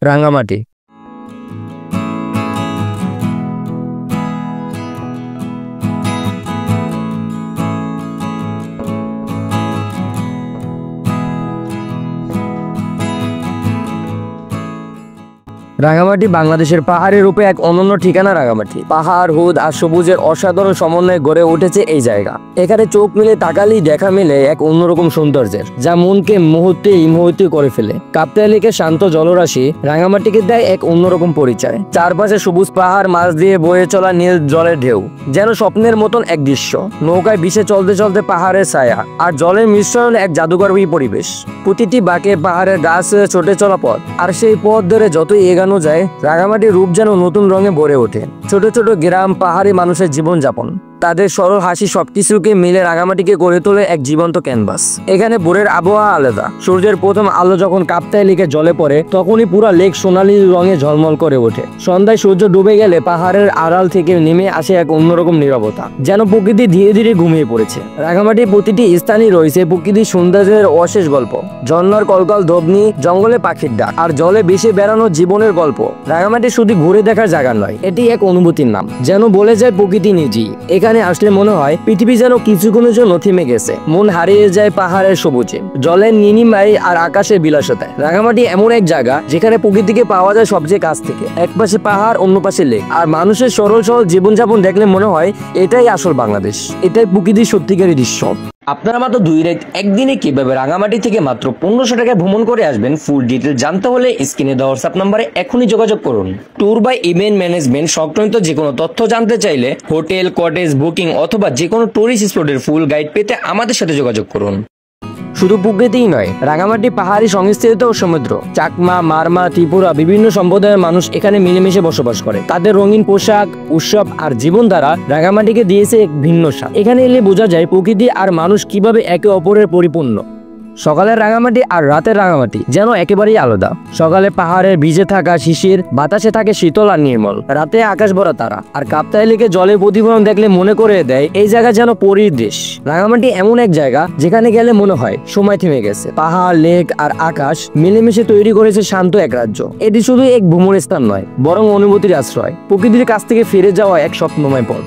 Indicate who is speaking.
Speaker 1: রাঙামাটি। রাঙামাটি বাংলাদেশের পাহাড়ের রূপে এক অনন্য ঠিকানা। রাঙামাটি পাহাড়, হ্রদ আর সবুজের অসাধারণ সমন্বয়ে গড়ে উঠেছে এই জায়গা। এখানে চোখ মিলে তাকালেই দেখা মিলে এক অন্যরকম সৌন্দর্যের, যা মনকে মুহূর্তে করে ফেলে। কাপ্তাই লেকের শান্ত জলরাশি রাঙামাটিকে দেয় এক অন্যরকম পরিচয়। চারপাশে সবুজ পাহাড়, মাছ দিয়ে বয়ে চলা নীল জলের ঢেউ, যেন স্বপ্নের মতন এক দৃশ্য। নৌকায় ভেসে চলতে চলতে পাহাড়ের ছায়া আর জলের মিশ্রণ এক জাদুকরী পরিবেশ। প্রতিটি বাঁকে পাহাড়ের গাছ ছোটে চলা পথ, আর সেই পথ ধরে যতই এগানো যায়, রাঙামাটির রূপ যেন নতুন রঙে ভরে ওঠে। ছোট ছোট গ্রাম, পাহাড়ি মানুষের জীবনযাপন, তাদের সরল হাসি সবকিছুকে মিলে রাঙামাটিকে গড়ে তোলে এক জীবন্ত ক্যানভাস। এখানে ভোরের আবহাওয়া আলাদা। সূর্যের প্রথম আলো যখন কাপ্তাই লেকে জলে পড়ে, তখনই পুরো লেক সোনালী রঙে ঝলমল করে ওঠে। সন্ধ্যায় সূর্য ডুবে গেলে পাহাড়ের আড়াল থেকে নেমে আসে এক অন্যরকম নীরবতা, যেন প্রকৃতি ধীরে ধীরে ঘুমিয়ে পড়েছে। রাঙামাটির প্রতিটি স্থানই রয়েছে প্রকৃতির সৌন্দর্যের অশেষ গল্প। ঝর্ণার কলকল ধ্বনি, জঙ্গলে পাখির ডাক, আর জলে ভেসে বেড়ানো জীবনের গল্প। রাঙামাটি শুধু ঘুরে দেখার জায়গা নয়, এটি এক অনুভূতির নাম, যেন বলে যায় প্রকৃতি নিজেই। এখানে আসলে মনে হয় পৃথিবী যেন কিছুক্ষণের জন্য থেমে গেছে। মন হারিয়ে যায় পাহাড়ের সবুজে, জলের নীলিমায় আর আকাশের বিলাসতায়। রাঙামাটি এমন এক জায়গা যেখানে প্রকৃতিকে পাওয়া যায় সবচেয়ে কাছ থেকে। এক পাশে পাহাড়, অন্য পাশে লেক, আর মানুষের সরল সরল জীবনযাপন দেখলে মনে হয় এটাই আসল বাংলাদেশ, এটাই প্রকৃতির সত্যিকারের দৃশ্য। আপনারা মাত্র 2 রাত একদিনে কিভাবে রাঙামাটি থেকে মাত্র 1500 টাকায় ভ্রমণ করে আসবেন, ফুল ডিটেল জানতে হলে স্ক্রিনে দেওয়া হোয়াটসঅ্যাপ নম্বরে এখনই যোগাযোগ করুন। ট্যুর বাই ইভেন্ট ম্যানেজমেন্ট সংক্রান্ত যে কোনো তথ্য জানতে চাইলে হোটেল, কটেজ বুকিং অথবা যে কোনো টুরিস্ট স্পটের ফুল গাইড পেতে আমাদের সাথে যোগাযোগ করুন। শুধু প্রকৃতিই নয়, রাঙামাটি পাহাড়ি সংস্কৃতি ও সমুদ্র। চাকমা, মারমা, ত্রিপুরা বিভিন্ন সম্প্রদায়ের মানুষ এখানে মিলেমিশে বসবাস করে। তাদের রঙিন পোশাক, উৎসব আর জীবনধারা রাঙামাটিকে দিয়েছে এক ভিন্ন স্বাদ। এখানে এলে বোঝা যায় প্রকৃতি আর মানুষ কিভাবে একে অপরের পরিপূর্ণ। সকালের রাঙামাটি আর রাতের রাঙামাটি যেন একেবারেই আলাদা। সকালে পাহাড়ের ভিজে থাকা শিশির, বাতাসে থাকে শীতল আর নির্মল। রাতে আকাশ ভরা তারা, আর কাপ্তাই লেকে জলের প্রতিফলন দেখলে মনে করে দেয় এই জায়গা যেন পরীর দেশ। রাঙামাটি এমন এক জায়গা যেখানে গেলে মনে হয় সময় থেমে গেছে। পাহাড়, লেক আর আকাশ মিলেমিশে তৈরি করেছে শান্ত এক রাজ্য। এটি শুধু এক ভ্রমণ স্থান নয়, বরং অনুভূতির আশ্রয়, প্রকৃতির কাছ থেকে ফিরে যাওয়া এক স্বপ্নময় পথ।